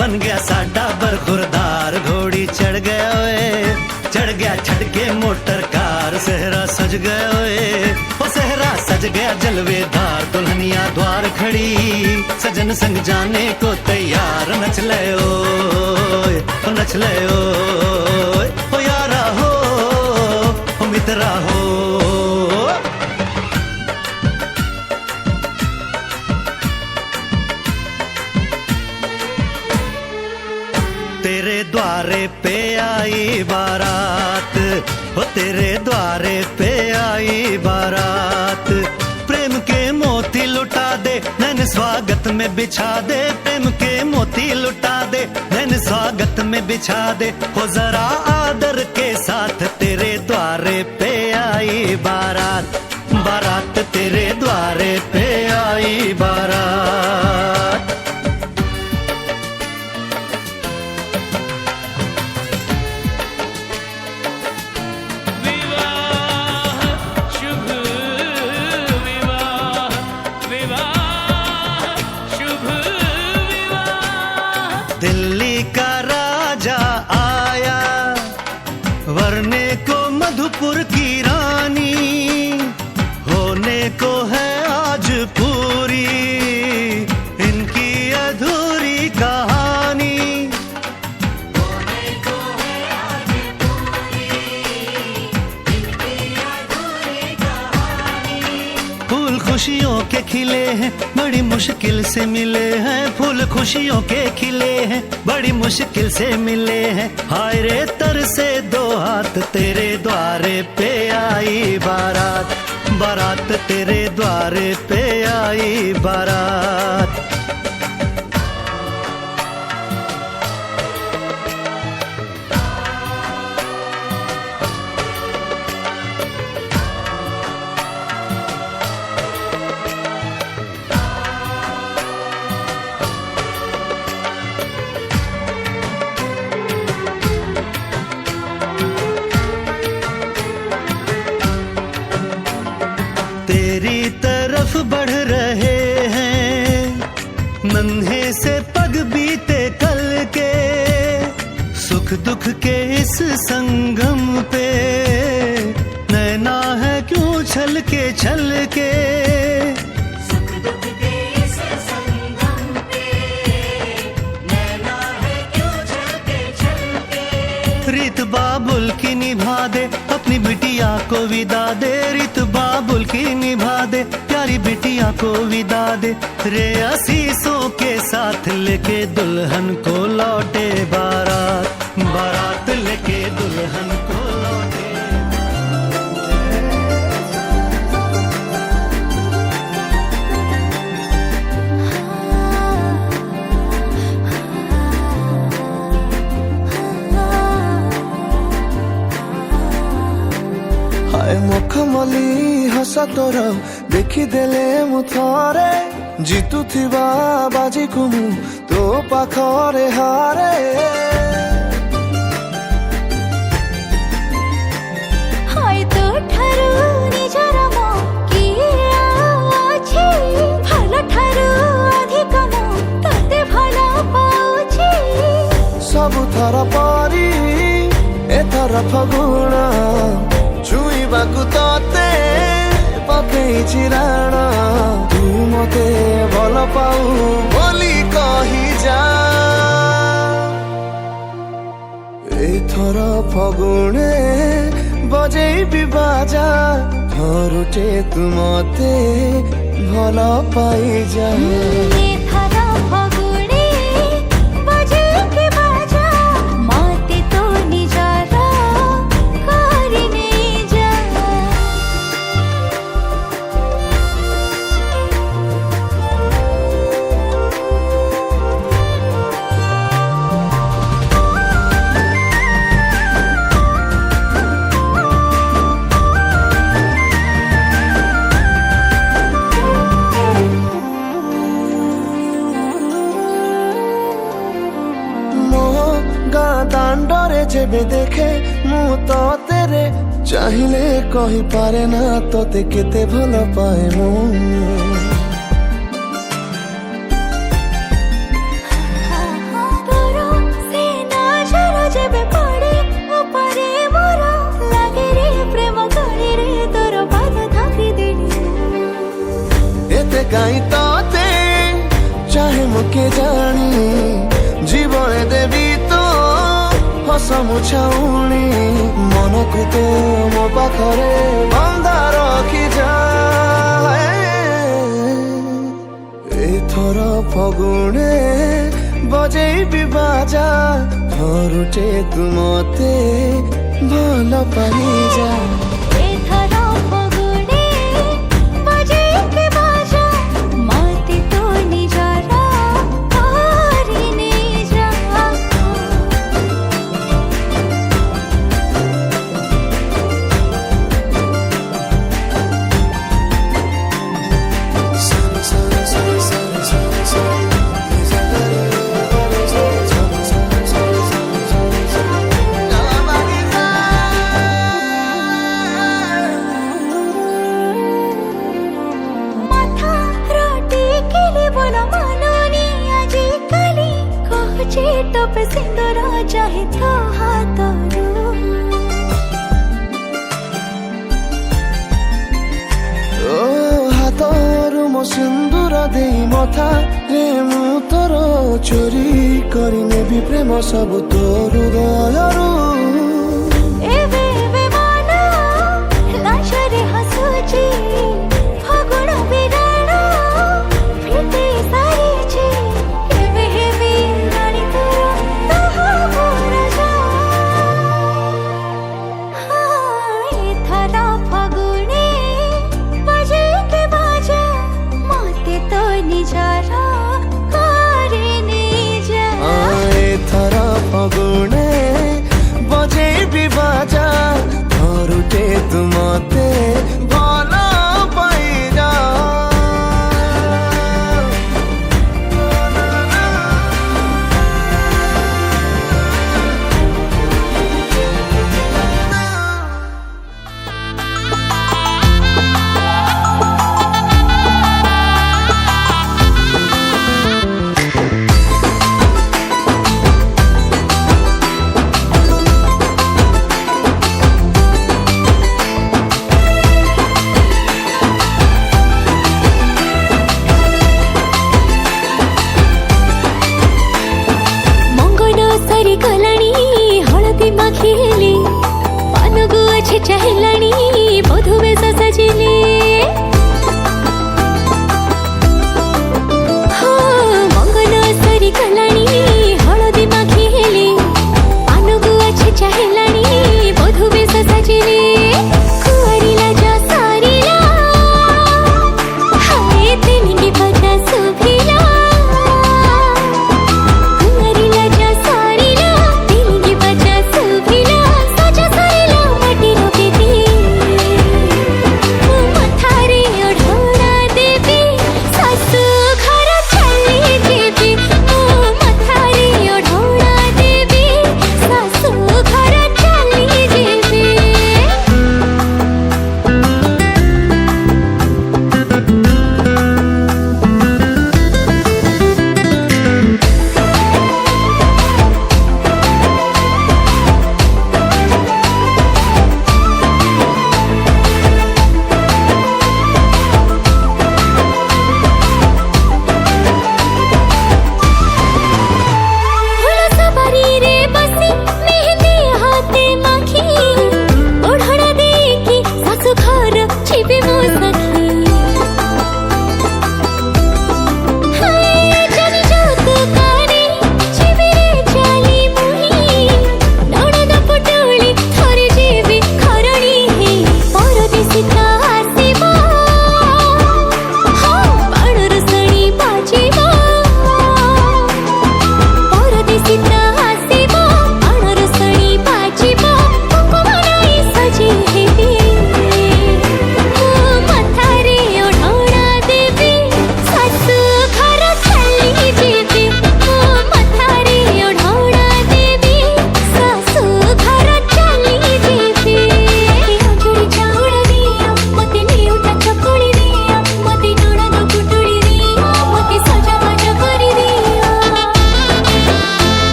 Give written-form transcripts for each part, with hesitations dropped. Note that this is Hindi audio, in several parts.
बन गया साडा बरखुरदार, घोड़ी चढ़ गया ओए, चढ़ गया छटके मोटर कार। सहरा सज गया ओए, ओ सहरा सज गया जलवेदार। दुल्हनिया द्वार खड़ी, सजन संग जाने को तैयार। नच ले ओए, ओ नच ले ओए, ओ यारा हो, ओ मित्रा हो। तेरे द्वारे पे आई बारात, हो तेरे द्वारे पे आई बारात। प्रेम के मोती लुटा दे, नैन स्वागत में बिछा दे। प्रेम के मोती लुटा दे, नैन स्वागत में बिछा दे। हो जरा आदर के साथ तेरे द्वारे पे आई बारात। बारात तेरे द्वारे पे आई बारात। दिल्ली का राजा आया, वरने को मधुपुर की रानी। होने को है आज पूरी इनकी अधूरी कहानी। होने को है आज पूरी इनकी अधूरी कहानी। फूल खुशियों के खिले हैं, बड़ी मुश्किल से मिले हैं। फूल खुशियों के खिले हैं, बड़ी मुश्किल से मिले हैं। हाय रे तर से दो हाथ, तेरे द्वारे पे आई बारात। बारात तेरे द्वारे पे आई बारात। तेरी तरफ बढ़ रहे हैं नन्हे से पग बीते कल के। सुख दुख के इस संगम पे नैना है क्यों छल के छल के। सुख दुख के इस संगम पे नैना है क्यों छल के। रीत बाबुल की निभा दे, अपनी बिटिया को विदा दे। रीत बाबुल की निभा दे, प्यारी बिटिया को विदा दे। रे आशीषों के साथ लेके दुल्हन को लौटे बारात। बारात लेके दुल्हन को लौटे। हाय मुखमली हस तोर देखिदेले मु थरे। जितुथिबा बाजी को मु तो पाखरे हारे। हाय तो ठारू निजर मो किए अछि। भलो ठारू अधिक मो तते भलो पाउछि। सब थर परी एथर फगुण छुईबाकू तते पकेइछि राण। तू मते भल पाऊ बोली कही जा। एथर फगुणे बजेबी बाजा। घरुटे तू मते भल पाई जा। दांडरे जेबे देखे मु तो तेरे चाहिले कही पारे ना तोते केते भल पाए मु। तू কাই তোতে চাহে মুকে জানি জীবনে দেবী তো হস মুছাউনি মনকু তো ମୋ ପାଖରେ ବନ୍ଧା ରଖି ଯାଏ ଏଥର ଫଗୁଣେ ବଜେଇବି ବାଜା ଥରୁଟେ ତୁ ମତେ ଭଲ ପାଇଯା एथर फगुने बजेके बाजा मते तो निजरा तारी नहीं जा माथा रोटी केले बोला मानोनी आजी काली कहचे टप सिंदूर चाहे तो हातरू ଓ ହାତରୁ ମୋ ସିନ୍ଦୁର ଦେଇ ମଥା ରେ ମୁଁ ତୋର ଚୋରି କରି ନେବି ପ୍ରେମ ସବୁ ତୋର ହୃଦୟରୁ एवे एवे माना लाशरे हसुची फगुण बिराण फिटे सारीची एवे एवे रानी तोर तहा मोर जा एथर फगुने बजेके बाजा मते तो निजरा करे निजा ଏଥର ଫଗୁଣେ ବଜେଇବି ବାଜା ଥରୁଟେ ତୁ ମତେ ଭଲ ପାଇଯା मंगन सरी गलाणी हलदी माखिली पानगु अच्छे चहलाणी बधु बेस सजिली मंगन सरी गलाणी हलदी माखिली पानगु अच्छे चहलाणी बधु बेस सजिली कुआरिला जा सारिला हाय तेनिंगी बजा सुभिला कुआरिला जा सारिला तेनिंगी बजा सुभिला सजा सारिला माटी रो बेटी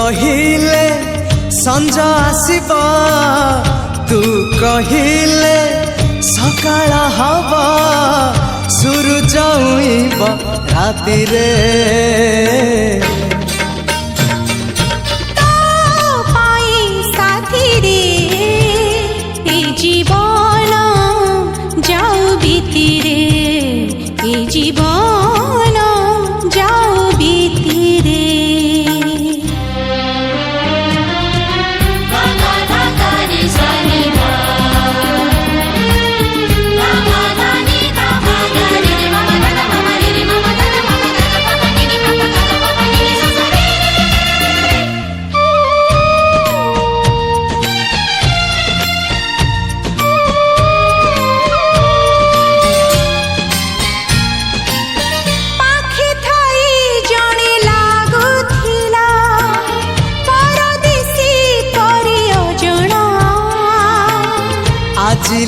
कहिले संज आसिब तू कहिले सकाळ हब सूरज उइब राति रे जीवन जाऊ बीती रे जीवन जाऊ बीती रे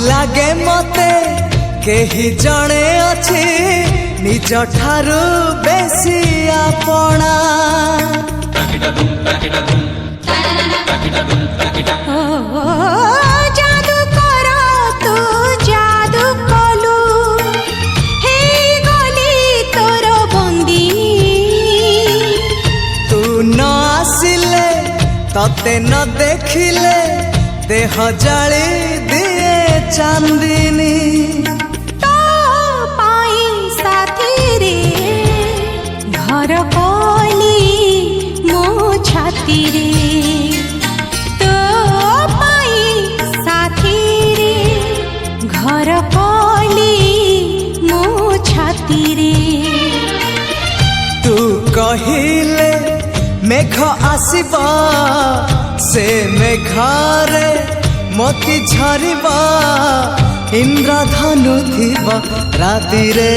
लागे मते केही जणे अछि निज ठारू बेसी आपणा जादू कर तू जादू कलु हे गली तोर बंदिनी तू न आसिले तते न देखिले देह जाली दिए चांदिनी तो पाई साथी रे घर कली मो छाती रे तो पाई साथी रे घर कली मो छाती रे तू कहिले मेघ आसिब से मेघारे मोती झरिबा इंद्रधनु थिब राति रे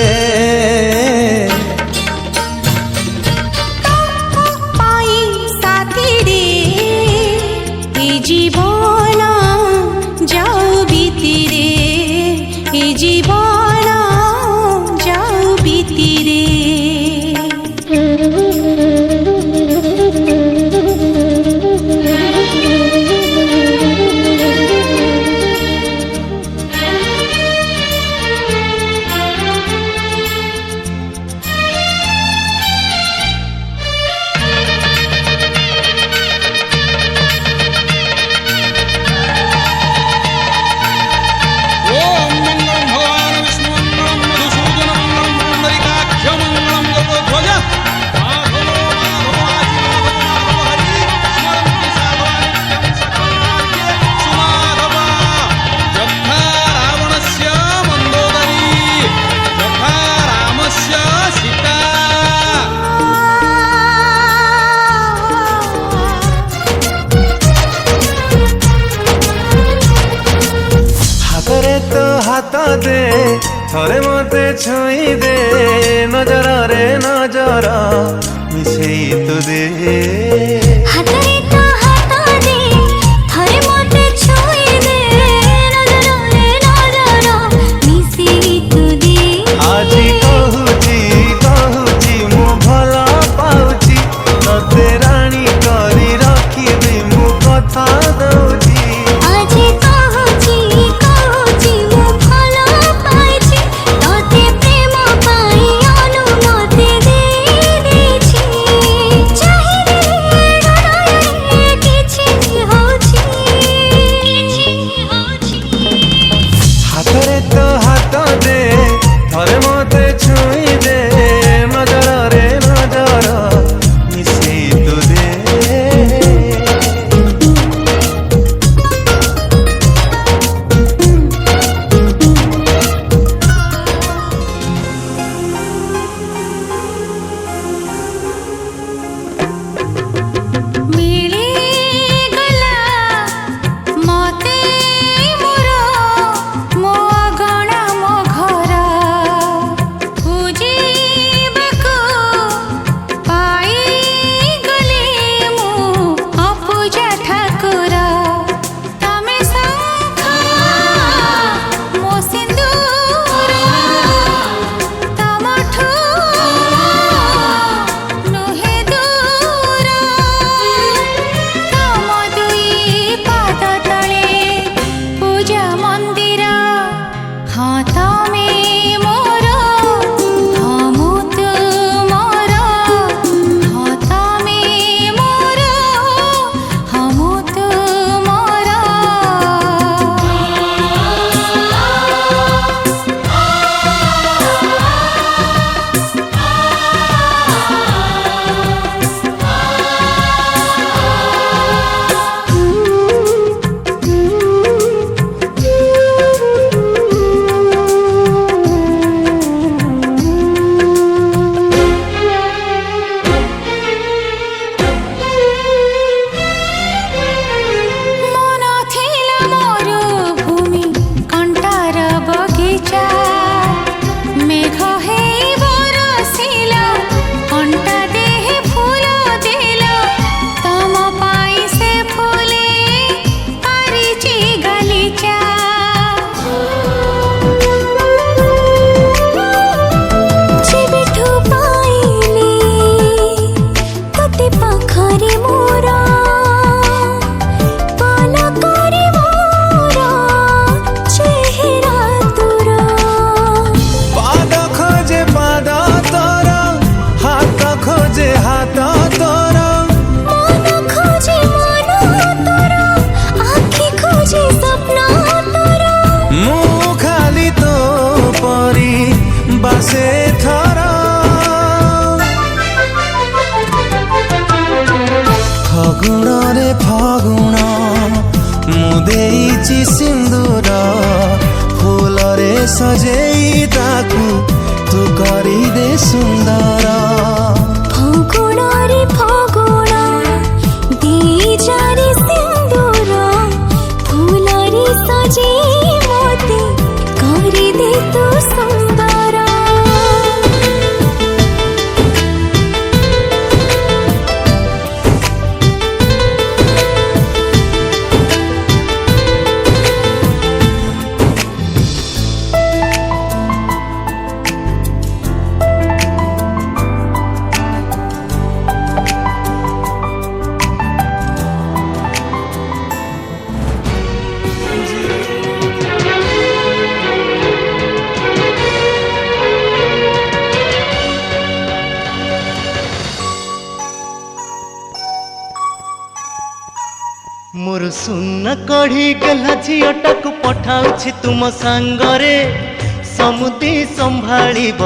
पाई साथी रे ए जीवन जाऊ बीती रे ए जीवन जाऊ बीती रे हाथ दे थरे मते छुई दे नजर रे नजर मिसेई तो दे हातरे तो हाथ दे थरे मते छुई दे नजर रे नजर मिसेई तो दे आजी कहूची मु भला पाउची तते रानी करी रखी दे मु कथा दउची ବାସେ ଥର ଫଗୁଣରେ ଫଗୁଣ ମୁଁ ଦେଇଛି ସିନ୍ଦୁର ଫୁଲରେ ସଜେଇ ତାକୁ ତୁ କରିଦେ ସୁନ୍ଦର ଫଗୁଣରେ ଫଗୁଣ ଦେଇଯାରେ ସିନ୍ଦୁର ଫୁଲରେ ସଜେଇ ମୋତେ କରିଦେ ତୁ ସୁନ୍ଦର। मोर सुना कढ़ी गला झीटाକୁ पठाउछि तुम सांगरे समुदी संभाळिब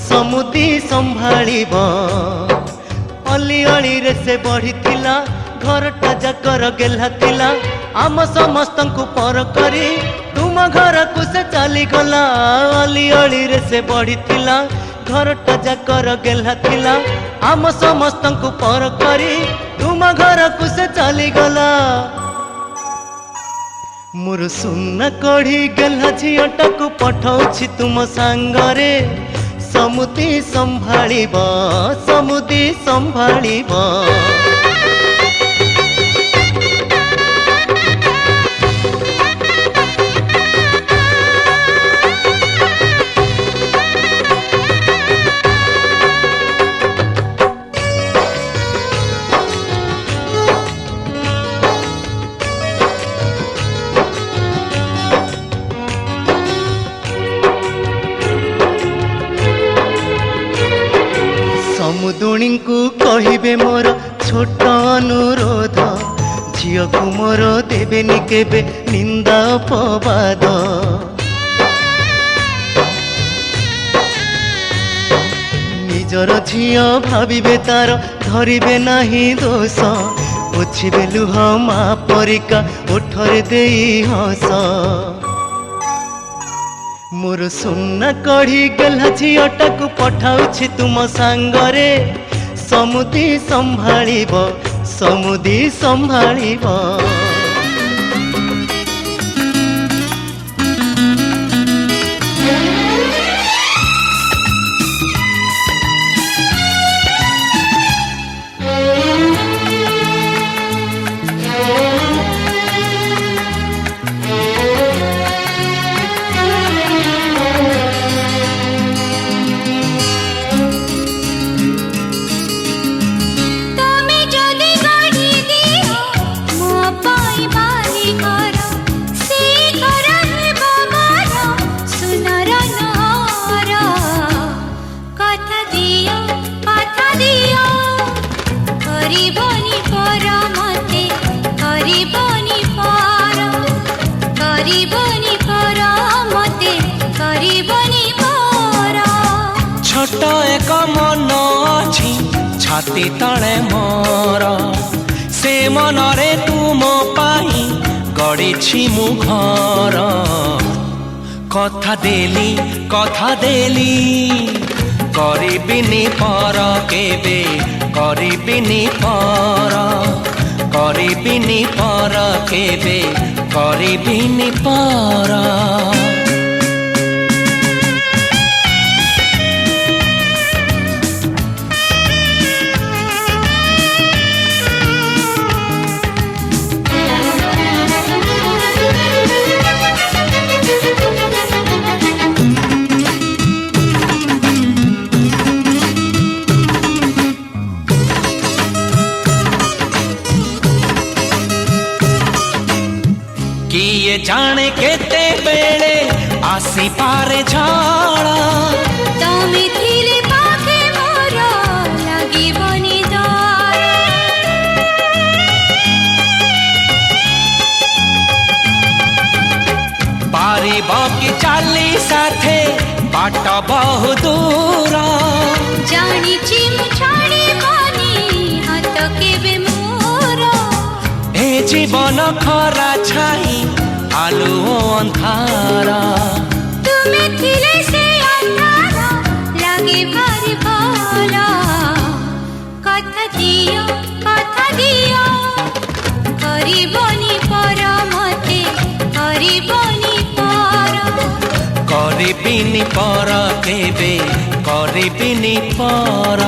समुदी संभाळिब अली अली रे से बढ़िथिला घरटा जाकर गेला थिला आम समस्तंकु पर करी तुम घर को से चली गला अली अली रे से बढ़िथिला घरटा जाकर गेला थिला आम समस्तंकु पर करी तुम घर को से चली गला मोर सुना कढ़ी गला झीटाକୁ पठाउछि तुम सांगरे समुदी संभाळिब समुदी संभाळिब समुदुणी को कहिबे मोर छोट अनुरोध झियो को मोर देबेनी केबे निंदा अपवाद निजर झियो भाविबे तार धरिबे नाही दोष पोछिबे लुह मा परिका ओठरे देई हस मोर सुना कढ़ी गला झीटाକୁ पठाउछि तुम सांगरे समुदी संभाळिब समुदी संभाळिब छोट एक मन अछि छाती तले मोर से मनरे तुम पाई गढ़ी मु घर कथा देली करिबिनी पर केबे करिबिनी पर केबे करिबिनी पर किए जाने केते बेले आसी पारे झाड़ा तमे थिले पाखे मोर लागिबनी डर पारिब कि चाली साथे बाट बहु दूर ଜାଣିଛି ମୁଁ ଛାଡ଼ିବନି ହାତ କେବେ ମୋର ए जीवन खरा छाई आलु अंधार ତୁମେ ଥିଲେ ସେ ଅନ୍ଧାର ଲାଗେ ଭାରି ଭଲ କଥା ଦିଅ କରିବନି ପର ମତେ କରିବନି ପର करिबिनी पर केबे करिबिनी पर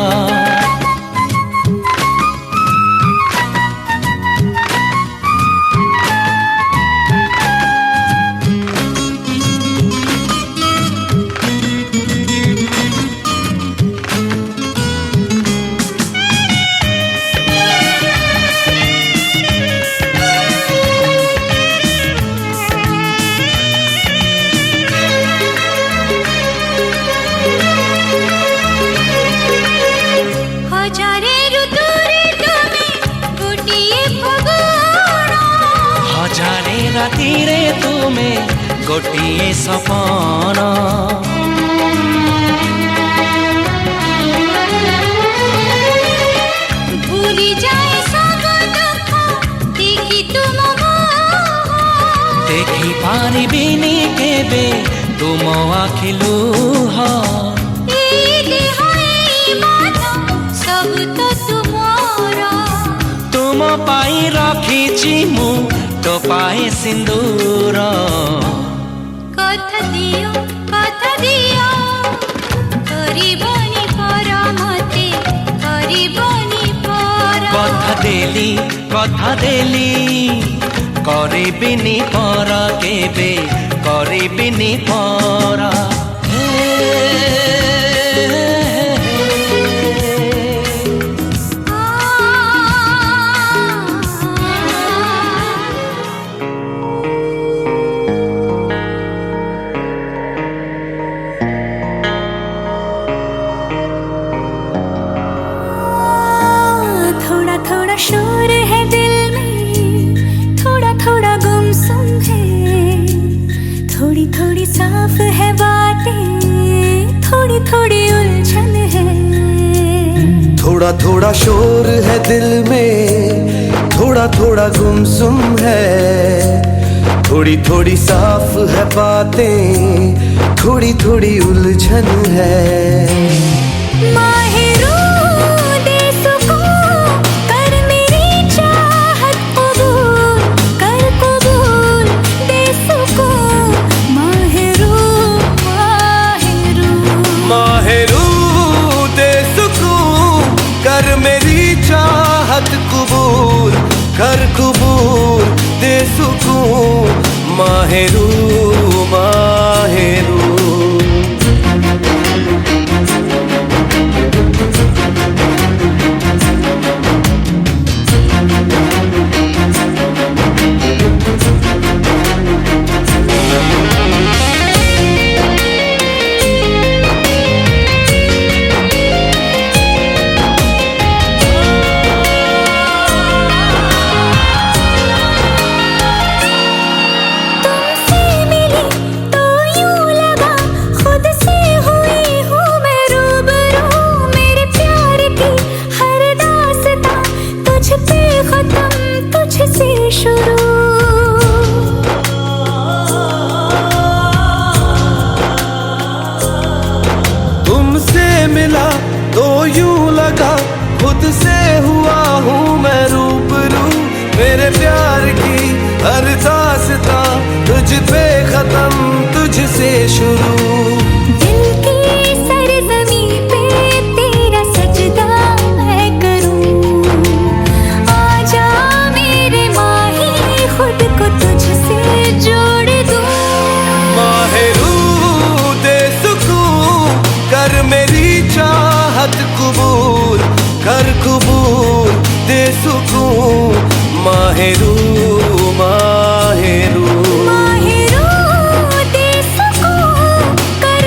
ହଜାରେ ଋତୁରେ ତୁମେ ଗୋଟିଏ ଫଗୁଣ हजारे रातिरे तुमे गोटिए सपन ଭୁଲି ଯାଏ ସବୁ ଦୁଃଖ ଦେଖି ତୁମ ମୁହଁ देखि पारिबिनी केबे तुम आखि लुह এই ଦେହ এই ମନ ସବୁ ତ ତୁମର तुम पाई रखिछि मु तो पाए सिंदूर କଥା ଦିଅ କରିବନି ପର ମତେ କରିବନି ପର कथा देली करिबिनी पर केबे करिबिनी पर थोड़ा थोड़ा शोर है दिल में थोड़ा थोड़ा गुमसुम है थोड़ी थोड़ी साफ है बातें थोड़ी थोड़ी उलझन है थोड़ा थोड़ा शोर है दिल में थोड़ा थोड़ा गुमसुम है थोड़ी थोड़ी साफ है बातें थोड़ी थोड़ी उलझन है माहिरू दे सुकून कर मेरी चाहत कबूल दे सुकून माहिरू माहिरू दे सुकून कर मेरी चाहत कबूल कर कबूल दे सुकून माहिरू माहिरू तुमसे मिला तो यूं लगा खुद से हुआ हूँ मैं रूबरू मेरे प्यार की हर दास्तां तुझ पे खत्म तुझसे शुरू दिल की सरजमीं पे तेरा सजदा मैं करूं आजा मेरे माही खुद को तुझसे जोड़ दूं माहिरू दे सुकून कर मेरी चाहत कबूल कर कबूल दे सुकून माहिरू माहिरू माहिरू दे सुकून कर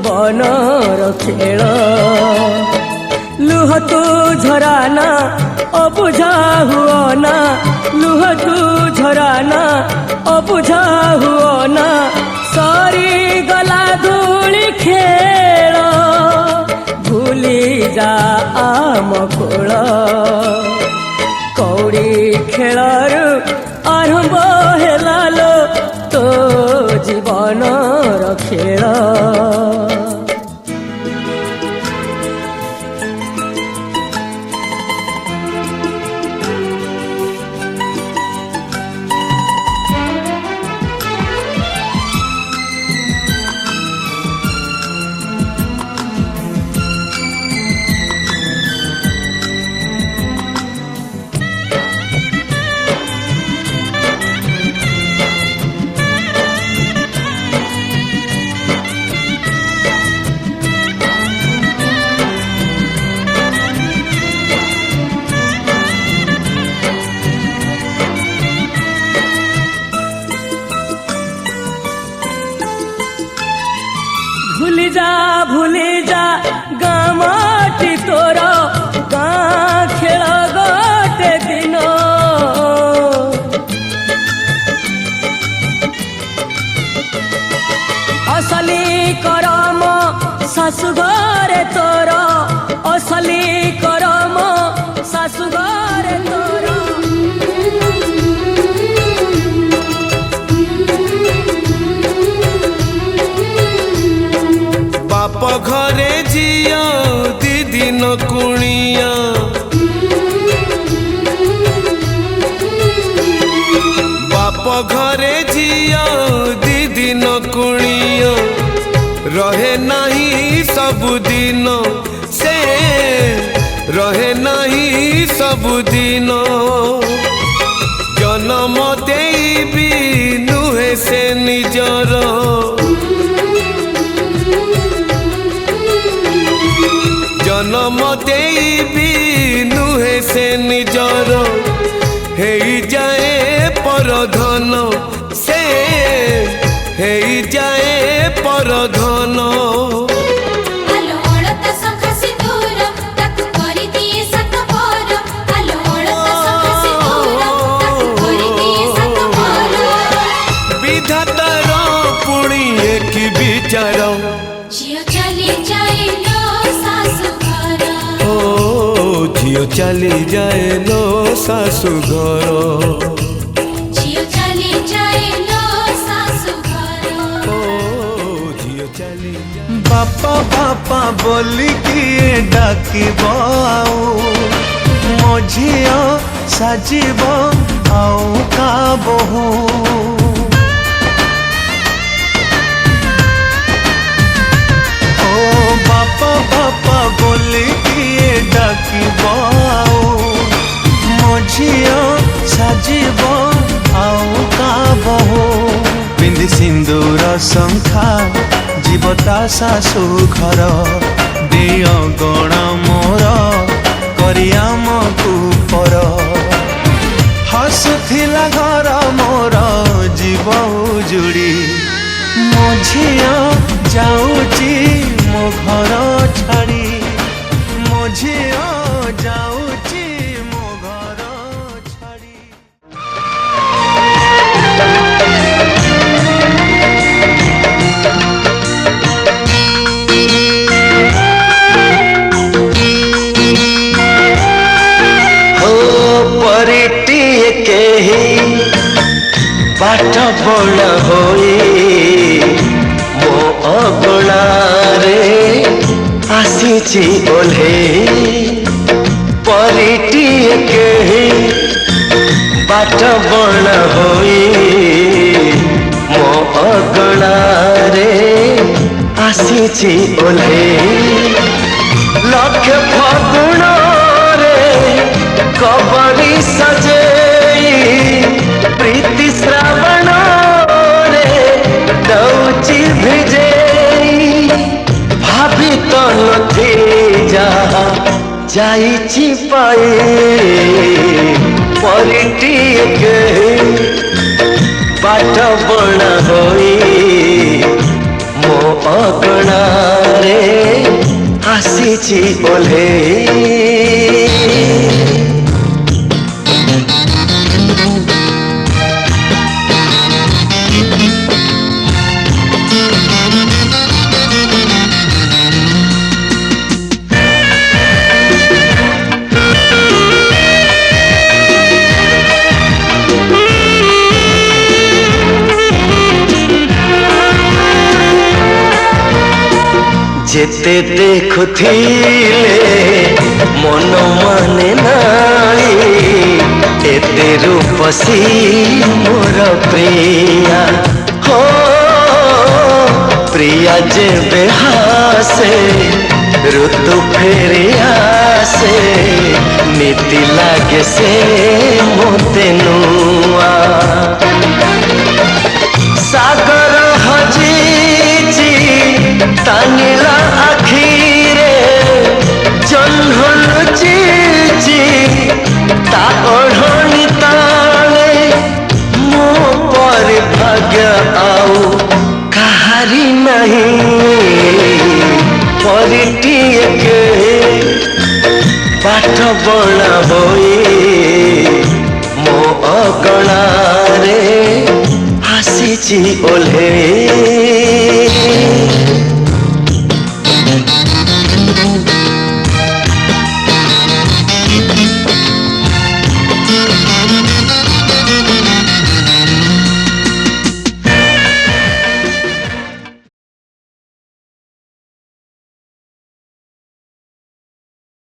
জীবনর খেল লুহ তু ঝরানা অবুঝা হুও না লুহ তু ঝরানা অবুঝা হুও না সরি গলা ধূলি খেল ভুলি যা আম কোল কৌড়ি খেলরু আরম্ভ হেলালো তো জীবনর খেল ভুলি যা গাঁ মাটি তোর গাঁ খেল গোটে দিন অসলি করম শাশু ঘরে তোর অসলি করম শাশু ঘরে তোর বাপ ঘরে ঝিও দিদিন কুণিয়া বাপ ঘরে ঝিও দিদিন কুণিয়া রহে নাহি ସବୁଦିନ ସେ রহে নাহি ସବୁଦିନ জনম দেইবি নুহে সে নিজর জনম দেইবি নুহে সে নিজর হেই যায় পরধন সে হেই যায় পরধন বিধাতার পুଣି কি বিচার ঝিও চলি যাইলো শাশু ঘর ও ঝিও চালি যায় লো শাশু ঘর ঝিও চলি যাইলো শাশু ঘর ও ঝিও চালি বাপা বাপা বলি কিଏ ডাকিব ଆଉ ମୋ ଝିଅ ସାଜିବ ଆଉ କା ବୋହୂ ଓ ବାପା ବାପା ବୋଲି କିଏ ଡାକିବ ଆଉ ମୋ ଝିଅ ସାଜିବ ଆଉ କା ବୋହୂ ପିନ୍ଧି ସିନ୍ଦୁର ଶଙ୍ଖା ଯିବ ତା ଶାଶୁ ଘର ଦିଅ ଗଣା ମୋର କରି ଆମକୁ ପର ହସୁଥିଲା ଘର ମୋର ଯିବ ଉଜୁଡ଼ି ମୋ ଝିଅ ଯାଉଛି ମୋ ଘର ଛାଡ଼ି ମୋ ଝିଅ ଯାଉଛି ମୋ ଘର ଛାଡ଼ି परिटिए केही बाट बड़ होई मो अगणारे आसीची ओल्हे परिटिए केही बाट बड़ होई मो अगणारे आसीची ओल्हे लक्ष फगुण कबरी सजेई प्रीति श्रावण रे दौची भिजेई भाभी तो नथी जहा जाइची पाई परिटिए बाट बणा होई ମୋ ଅଗଣାରେ ଆସିଛି ଓହ୍ଲେଇ। যেতে দেখুথিলে মন মানে নাই এতে রূপসী মোর প্রিয়া হো প্রিয়া যেবে হাসে ঋতু ফেরি আসে নীতি লাগে সে মতে নুয়া সাগর হজিছি টানিলা আখিরে জহ্ন লুচিছি তা ওঢ়নি তালে ମୋ ପରି ଭାଗ୍ୟ ଆଉ କାହାରି ନାହିଁ ପରିଟିଏ କେ ପାଠ ବଣା ହୋଇ ମୋ ଅଗଣାରେ ଆସିଛି ଓହ୍ଲେଇ।